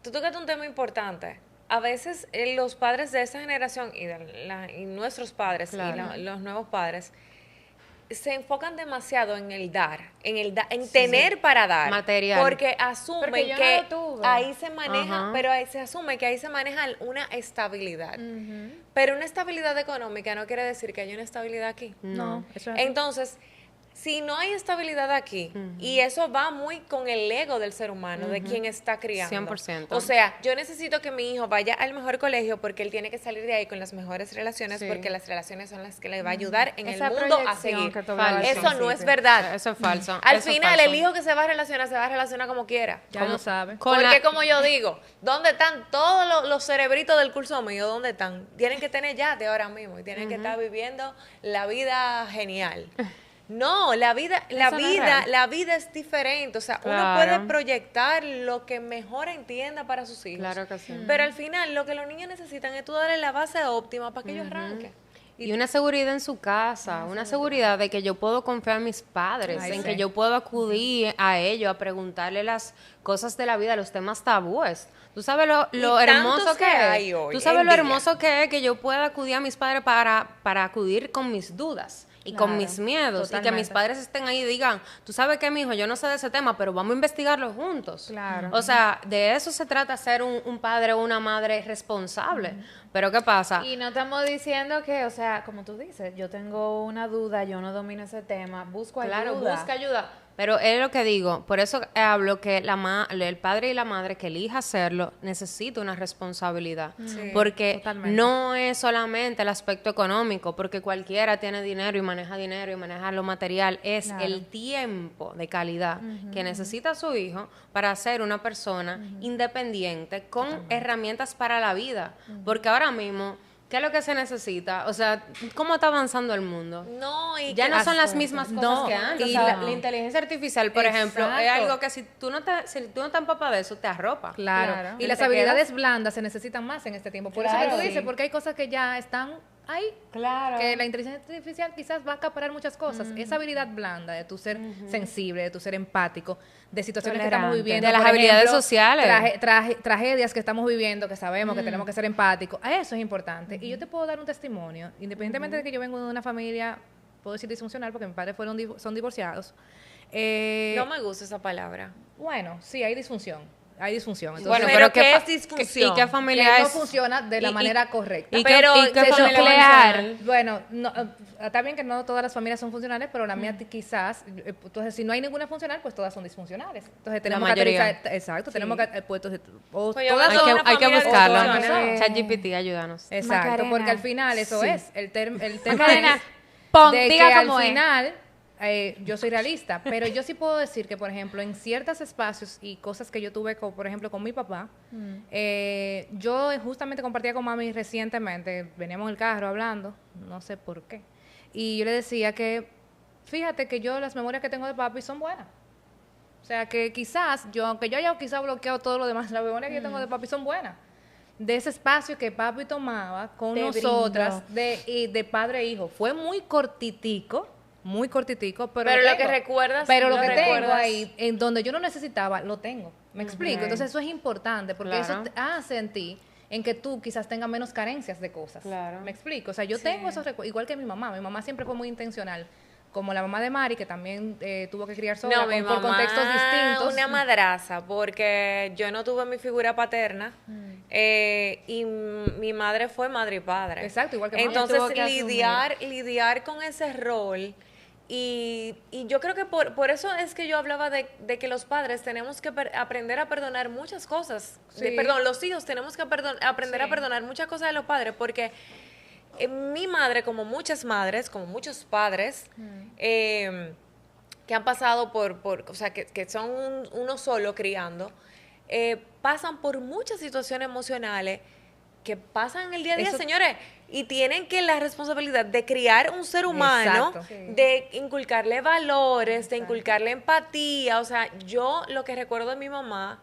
tú tocaste un tema importante. A veces los padres de esa generación y nuestros padres Claro. y los nuevos padres se enfocan demasiado en el dar, en tener para dar, Material. porque asumen Porque yo no que lo tuve. ahí se maneja, Ajá. pero ahí se asume que ahí se maneja una estabilidad. Pero una estabilidad económica no quiere decir que haya una estabilidad aquí. No, eso es así. Entonces, si no hay estabilidad aquí, y eso va muy con el ego del ser humano, de quien está criando. 100%. O sea, yo necesito que mi hijo vaya al mejor colegio porque él tiene que salir de ahí con las mejores relaciones, Sí. porque las relaciones son las que le va a ayudar en Esa el mundo a proyección seguir. que tú hablabas al Eso no principio. es verdad. Eso es falso. Al Eso es final, falso. el hijo que se va a relacionar como quiera. Ya lo sabe. Con Porque la- como yo digo, ¿dónde están todos los cerebritos del curso mío? ¿Dónde están? Tienen que tener ya de ahora mismo y tienen que estar viviendo la vida genial. No, la vida no es real. es diferente. O sea, uno Claro. puede proyectar lo que mejor entienda para sus hijos. Claro que sí. Pero al final, lo que los niños necesitan es tú darle la base óptima para que ellos arranquen. Y una seguridad en su casa, una seguridad de que yo puedo confiar en mis padres, Ay, en sí. que yo puedo acudir a ellos, a preguntarle las cosas de la vida, los temas tabúes. Tú sabes lo Y hermoso tantos que que es. hay hoy Tú sabes en lo día. hermoso que es que yo pueda acudir a mis padres para acudir con mis dudas y con Claro, mis miedos. Y que totalmente. mis padres estén ahí y digan, tú sabes qué, mijo, yo no sé de ese tema, pero vamos a investigarlo juntos. Claro. O sea, de eso se trata ser un padre o una madre responsable. Pero ¿qué pasa? Y no estamos diciendo que, o sea, como tú dices, yo tengo una duda, yo no domino ese tema, busco Claro, ayuda. busca ayuda. Pero es lo que digo, por eso hablo que el padre y la madre que elija hacerlo necesita una responsabilidad. Sí, Porque totalmente. no es solamente el aspecto económico, porque cualquiera tiene dinero y maneja lo material. Es Claro. el tiempo de calidad que necesita su hijo para ser una persona independiente con herramientas para la vida. Porque ahora mismo, ¿qué es lo que se necesita? O sea, ¿cómo está avanzando el mundo? No, y Ya que- no son las fuerte. mismas cosas No, que antes. y O sea, la- la inteligencia artificial, por ejemplo, es Exacto. algo que si tú no te empapas de eso, te arropa. Claro. Claro. Y Y las te habilidades blandas se necesitan más en este tiempo. Por eso que Claro. tú dices, Sí. porque hay cosas que ya están ahí. Claro. Que la inteligencia artificial quizás va a acaparar muchas cosas. Esa habilidad blanda de tu ser sensible, de tu ser empático, de situaciones que estamos Tolerante. viviendo. De las por habilidades ejemplo, sociales. tragedias que estamos viviendo, que sabemos que tenemos que ser empáticos. A eso es importante. Y yo te puedo dar un testimonio, independientemente de que yo vengo de una familia, puedo decir disfuncional, porque mis padres son divorciados. no me gusta esa palabra. Bueno, sí, hay disfunción. Hay disfunción. Entonces, Bueno, Pero ¿qué ¿qué fa- es disfunción? ¿Y qué que familia no es? funciona de la Y- manera correcta. ¿Y Pero qué se familia nuclear. funcional? Bueno, no, está bien que no todas las familias son funcionales, pero la mía quizás, entonces si no hay ninguna funcional, pues todas son disfuncionales. Entonces tenemos que mayoría. aterrizar, exacto, tenemos que puestos o Pues yo todas vengo son- de una Hay que familia buscarlo. disfuncional. ChatGPT, ayúdanos. exacto, Macarena. porque al final eso Sí. es, el tema Macarena, es pon, de que diga al cómo es. final yo soy realista, pero yo sí puedo decir que, por ejemplo, en ciertos espacios y cosas que yo tuve, por ejemplo, con mi papá, yo justamente compartía con mami recientemente, veníamos en el carro hablando, no sé por qué, y yo le decía que, fíjate que yo las memorias que tengo de papi son buenas. O sea, que quizás, aunque yo haya quizás bloqueado todo lo demás, las memorias que yo tengo de papi son buenas. De ese espacio que papi tomaba con Te nosotras, brindó. de padre e hijo. Fue muy cortitico, pero Pero lo lo que tengo. recuerdas, Pero lo lo que tengo recuerdas. ahí, en donde yo no necesitaba, lo tengo. ¿Me explico? Entonces eso es importante, porque Claro. eso hace en ti en que tú quizás tengas menos carencias de cosas. Claro. ¿Me explico? O sea, yo tengo esos recuerdos, igual que mi mamá. Mi mamá siempre fue muy intencional. Como la mamá de Mari, que también tuvo que criar sola No, mi por mamá, contextos distintos. una madraza, porque yo no tuve mi figura paterna y mi madre fue madre y padre. Exacto, igual que mami. Entonces, Tuvo que asumir. lidiar con ese rol y yo creo que por eso es que yo hablaba de que los padres tenemos que aprender a perdonar muchas cosas. Sí. Perdón, los hijos tenemos que aprender a Sí. perdonar muchas cosas de los padres, porque mi madre, como muchas madres, como muchos padres, que han pasado o sea, que son uno solo criando, pasan por muchas situaciones emocionales que pasan el día a día, Eso- señores, y tienen que la responsabilidad de criar un ser humano, Exacto. Sí. de inculcarle valores, de inculcarle empatía. O sea, yo lo que recuerdo de mi mamá,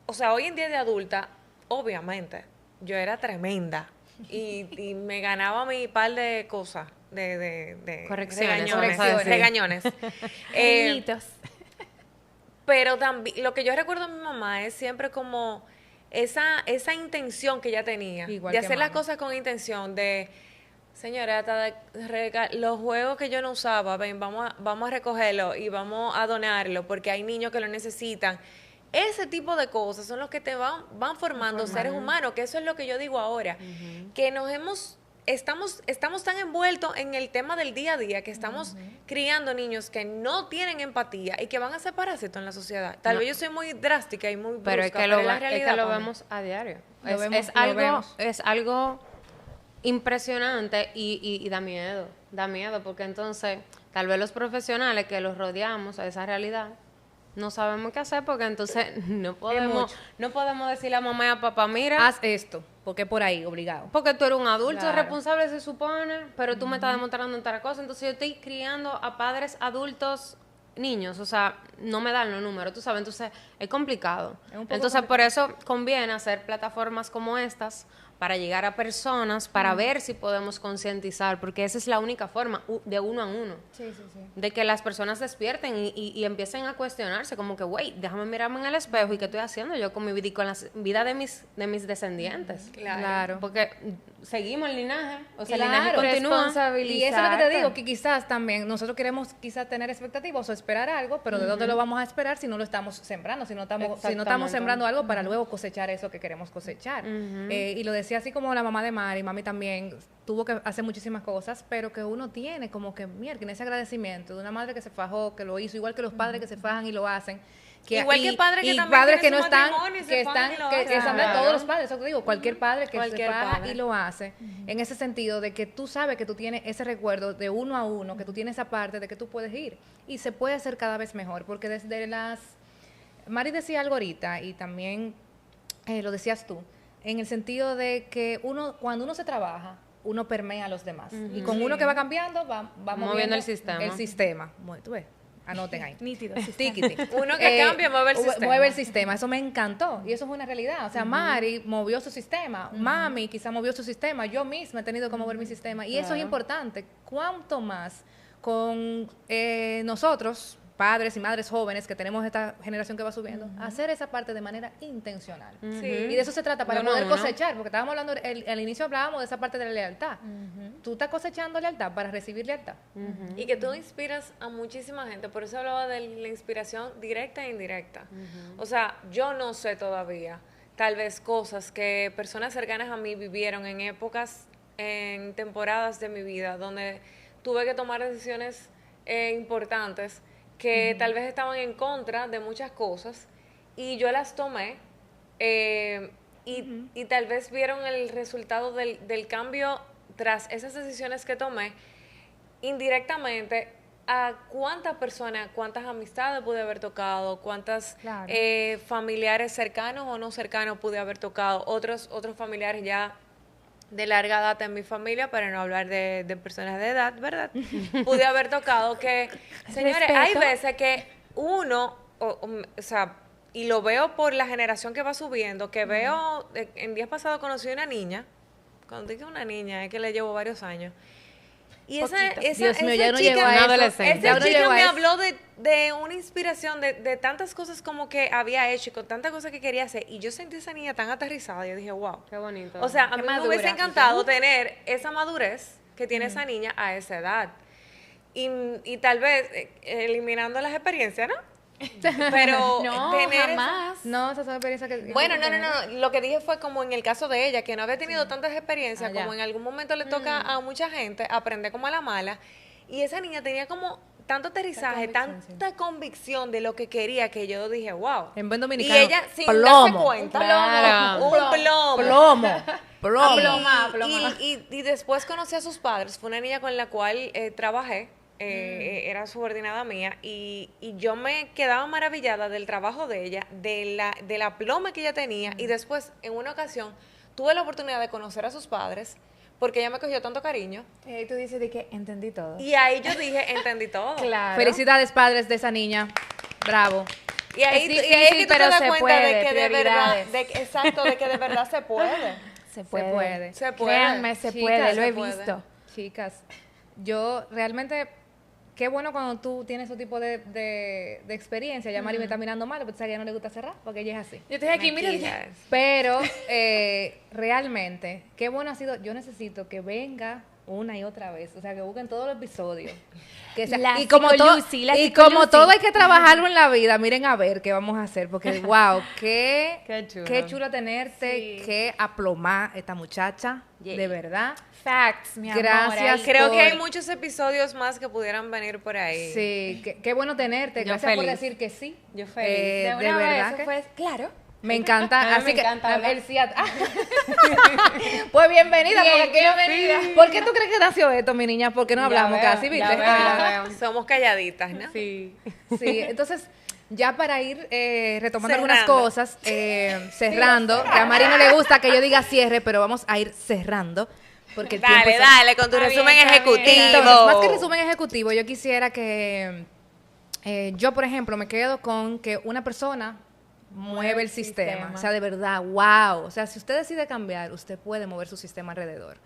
o sea, hoy en día de adulta, obviamente, yo era tremenda y me ganaba mi par de cosas, de Correcciones, regañones. vamos a decir. regañones. Amiguitos. Pero también, lo que yo recuerdo de mi mamá es siempre como esa intención que ella tenía, Igual de que hacer las mami. cosas con intención, de, señora, hasta los juegos que yo no usaba, ven, vamos a recogerlo y vamos a donarlo porque hay niños que lo necesitan. Ese tipo de cosas son los que te van formando seres humanos, que eso es lo que yo digo ahora, que estamos tan envueltos en el tema del día a día que estamos criando niños que no tienen empatía y que van a ser parásitos en la sociedad. Tal vez yo soy muy drástica y muy brusca, Pero es que lo, es la es que realidad lo para mí. vemos a diario. Lo Es, vemos, es lo algo, vemos. es algo impresionante y da miedo porque entonces tal vez los profesionales que los rodeamos a esa realidad no sabemos qué hacer porque entonces no podemos decirle a mamá y a papá, mira, Haz esto, porque por ahí, obligado. porque tú eres un adulto Claro. responsable, se supone, pero tú me estás demostrando otra cosa. Entonces yo estoy criando a padres adultos niños, o sea, no me dan los números, tú sabes, entonces es complicado. Es un poco Entonces por eso conviene hacer plataformas como estas para llegar a personas, para ver si podemos concientizar, porque esa es la única forma, de uno a uno. Sí, sí, sí. De que las personas despierten y empiecen a cuestionarse, como que, güey, déjame mirarme en el espejo y qué estoy haciendo yo con mi vida y con la vida de mis descendientes. Claro. Porque seguimos el linaje, o sea, el Claro, linaje continúa. Y eso es lo que te digo, que quizás también nosotros queremos quizás tener expectativas o esperar algo, pero ¿de dónde lo vamos a esperar si no lo estamos sembrando, si no estamos sembrando algo para luego cosechar eso que queremos cosechar? Y lo decía así como la mamá de Mari, mami también tuvo que hacer muchísimas cosas, pero que uno tiene como que, mierda, ese agradecimiento de una madre que se fajó, que lo hizo, igual que los padres que se fajan y lo hacen. Igual que padres que también padres que tienen no su están, matrimonio y se que fajan están, y lo que hacen. están de Claro. todos los padres, eso te digo, cualquier padre que Cualquier se faja padre. y lo hace, en ese sentido de que tú sabes que tú tienes ese recuerdo de uno a uno, que tú tienes esa parte de que tú puedes ir y se puede hacer cada vez mejor, porque desde Mari decía algo ahorita y también lo decías tú, en el sentido de que cuando uno se trabaja, uno permea a los demás. Y con uno que va cambiando, va moviendo el sistema. El sistema. Tú ves, anoten ahí. Nítido. Tiquiti. Uno que cambia, mueve el sistema. Mueve el sistema. Eso me encantó. Y eso es una realidad. O sea, Mari movió su sistema. Mami quizá movió su sistema. Yo misma he tenido que mover mi sistema. Y eso es importante. ¿Cuánto más con nosotros, padres y madres jóvenes que tenemos esta generación que va subiendo, hacer esa parte de manera intencional? Sí. Y de eso se trata, para No, no, poder no. cosechar, porque estábamos hablando, al inicio hablábamos de esa parte de la lealtad. Tú estás cosechando lealtad para recibir lealtad. Y que tú inspiras a muchísima gente. Por eso hablaba de la inspiración directa e indirecta. O sea, yo no sé todavía, tal vez cosas que personas cercanas a mí vivieron en épocas, en temporadas de mi vida, donde tuve que tomar decisiones importantes que tal vez estaban en contra de muchas cosas y yo las tomé y tal vez vieron el resultado del cambio tras esas decisiones que tomé indirectamente a cuántas personas, cuántas amistades pude haber tocado, cuántas Claro. familiares cercanos o no cercanos pude haber tocado, otros familiares ya de larga data en mi familia, para no hablar de personas de edad, ¿verdad? Pude haber tocado que, señores, hay veces que uno, o sea, y lo veo por la generación que va subiendo, que veo, en días pasados conocí una niña, cuando digo una niña, es que le llevo varios años, y esa Dios mío, esa ya no chica, llegó a eso. adolescente. Ya esa no chica llegó a me eso. habló de una inspiración, de tantas cosas como que había hecho y con tantas cosas que quería hacer, y yo sentí a esa niña tan aterrizada, yo dije, wow. Qué bonito. O sea, a Qué mí me madura. hubiese encantado tener esa madurez que tiene esa niña a esa edad. Y tal vez eliminando las experiencias, ¿no? Pero No, tener esa- jamás. No, esa es una experiencia que... Bueno, no. Lo que dije fue como en el caso de ella, que no había tenido tantas experiencias, Ah, ya. como en algún momento le toca a mucha gente aprender como a la mala. Y esa niña tenía como tanto aterrizaje, convicción, tanta convicción de lo que quería, que yo dije, wow. En buen dominicano, Y ella, sin darse plomo. cuenta, Claro. un plomo. Plomo. Y después conocí a sus padres. Fue una niña con la cual trabajé. Era subordinada mía. Y yo me quedaba maravillada del trabajo de ella, de la ploma que ella tenía. Y después, en una ocasión, tuve la oportunidad de conocer a sus padres, porque ella me cogió tanto cariño. Y ahí tú dices de que entendí todo. Y ahí yo dije, entendí todo. Claro. Felicidades, padres de esa niña. Bravo. Y ahí, Es y ahí es que difícil, tú te pero das se cuenta puede, de que de verdad, prioridades. exacto, de que de verdad se puede. Se puede. Se puede. Créanme, se Chicas, puede, lo se he puede. visto. Chicas, yo realmente, qué bueno cuando tú tienes ese tipo de experiencia. Ya Mari me está mirando mal, porque a ella no le gusta cerrar, porque ella es así. Yo estoy aquí, mira. Tranquilas. Pero realmente, qué bueno ha sido. Yo necesito que venga una y otra vez, o sea, que busquen todos los episodios. Que sea- La y como, psicolucy, la y como psicolucy. todo hay que trabajarlo en la vida, miren a ver qué vamos a hacer, porque wow, Qué chulo. tenerte, Sí. qué aplomar esta muchacha, Yeah. de verdad. Facts, mi amor. Gracias. ahí. Creo que hay por- muchos episodios más que pudieran venir por ahí. Sí, qué bueno tenerte, Yo gracias por feliz. decir que sí. Yo feliz. De una verdad vez, que eso fue, claro. me encanta, A mí así me que encanta hablar. el sí pues bienvenida, Bien, porque aquí- bienvenida. ¿Por qué tú crees que nació esto, mi niña? Porque no hablamos veo, casi, ya ¿viste? veo, ya veo. Somos calladitas, ¿no? Sí. Sí, entonces, ya para ir retomando algunas Cerrando. cosas, cerrando, que a Mari no le gusta que yo diga cierre, pero vamos a ir cerrando, porque el tiempo Dale, está- dale, con tu Está resumen bien, está bien. ejecutivo. Entonces, más que resumen ejecutivo, yo quisiera que yo, por ejemplo, me quedo con que una persona mueve el sistema. O sea, de verdad, wow. O sea, si usted decide cambiar, usted puede mover su sistema alrededor.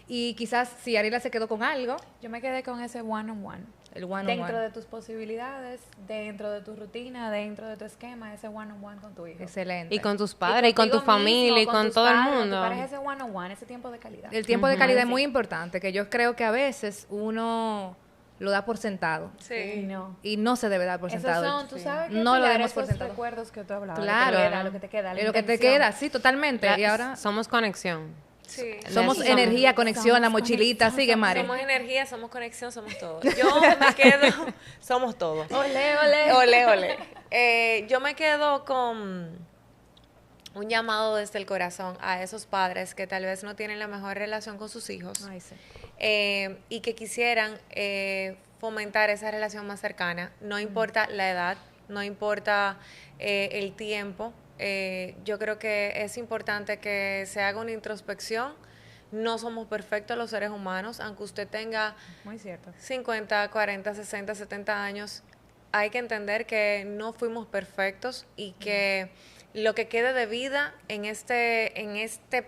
Y quizás si Ariela se quedó con algo, Yo me quedé con ese one-on-one. el one-on-one. Dentro de tus posibilidades, dentro de tu rutina, dentro de tu esquema, ese one-on-one con tu hijo. Excelente. Y con tus padres, y con tu contigo familia, mismo, y con tus todo el padres, mundo. Tu pareja, ese one-on-one, ese tiempo de calidad. El tiempo de calidad es Sí. muy importante, que yo creo que a veces uno lo da por sentado. Y no. Y no se debe dar por Esos sentado. son, tú sabes que No lo cuidar demos por esos sentado. recuerdos que tú hablabas. Claro. Lo que te queda, la Es lo que te intención. queda, sí, totalmente. La- Y ahora somos conexión. Sí. somos somos- energía, conexión, la somos mochilita. conexión, Sigue, Mari. Somos energía, somos conexión, somos todo. Yo me quedo, somos todo. Ole, ole. Ole, ole. Yo me quedo con un llamado desde el corazón a esos padres que tal vez no tienen la mejor relación con sus hijos Ay, sí. y que quisieran fomentar esa relación más cercana. No importa la edad, no importa el tiempo. Yo creo que es importante que se haga una introspección. No somos perfectos los seres humanos, aunque usted tenga Muy cierto. 50, 40, 60, 70 años, hay que entender que no fuimos perfectos y que lo que quede de vida en este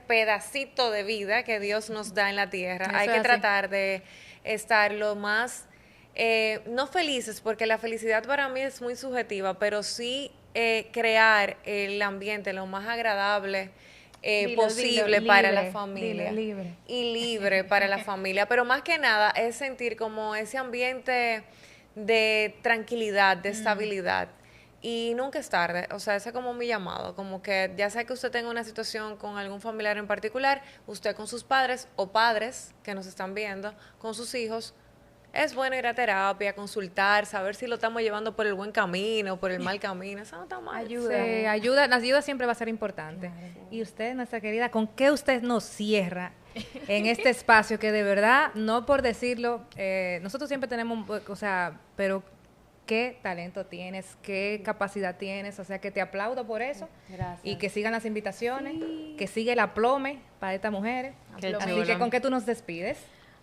pedacito de vida que Dios nos da en la tierra, Eso hay es que así. tratar de estar lo más, no felices, porque la felicidad para mí es muy subjetiva, pero sí crear el ambiente lo más agradable posible para la familia. Libre. Y libre para la familia, pero más que nada es sentir como ese ambiente de tranquilidad, de estabilidad. Y nunca es tarde, o sea, ese es como mi llamado, como que ya sea que usted tenga una situación con algún familiar en particular, usted con sus padres o padres que nos están viendo, con sus hijos, es bueno ir a terapia, consultar, saber si lo estamos llevando por el buen camino, por el mal camino, eso no está mal. Ayuda. Sí, ayuda, la ayuda siempre va a ser importante. Y usted, nuestra querida, ¿con qué usted nos cierra en este espacio que de verdad, no por decirlo, nosotros siempre tenemos, o sea, pero qué talento tienes, qué capacidad tienes, o sea, que te aplaudo por eso. Gracias. Y que sigan las invitaciones, que siga el aplome para estas mujeres. Qué Así chulo. que, ¿con qué tú nos despides?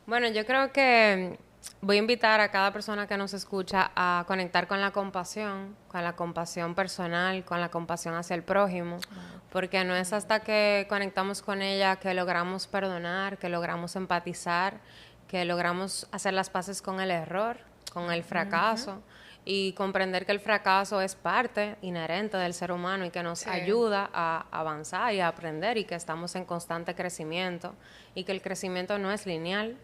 Bueno, yo creo que voy a invitar a cada persona que nos escucha a conectar con la compasión personal, con la compasión hacia el prójimo, porque no es hasta que conectamos con ella que logramos perdonar, que logramos empatizar, que logramos hacer las paces con el error, con el fracaso, y comprender que el fracaso es parte inherente del ser humano y que nos ayuda a avanzar y a aprender, y que estamos en constante crecimiento, y que el crecimiento no es lineal.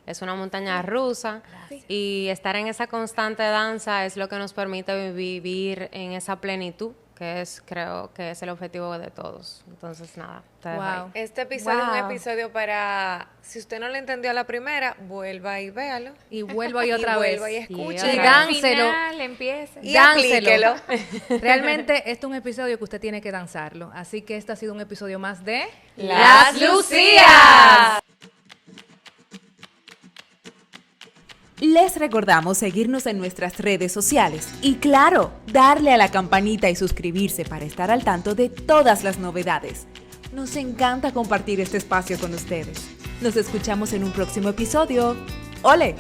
Es una montaña rusa y estar en esa constante danza es lo que nos permite vivir en esa plenitud, que creo que es el objetivo de todos. Entonces, nada, te dejo ahí. Wow. Este episodio es un Wow. episodio para, si usted no lo entendió a la primera, vuelva y véalo. Y vuelvo ahí otra vez. Vuelva y escuche. Y otra dánselo. Al final empieza. Y Dánselo. aplíquelo. Realmente este es un episodio que usted tiene que danzarlo. Así que este ha sido un episodio más de Las Lucías. Les recordamos seguirnos en nuestras redes sociales y claro, darle a la campanita y suscribirse para estar al tanto de todas las novedades. Nos encanta compartir este espacio con ustedes. Nos escuchamos en un próximo episodio. ¡Ole!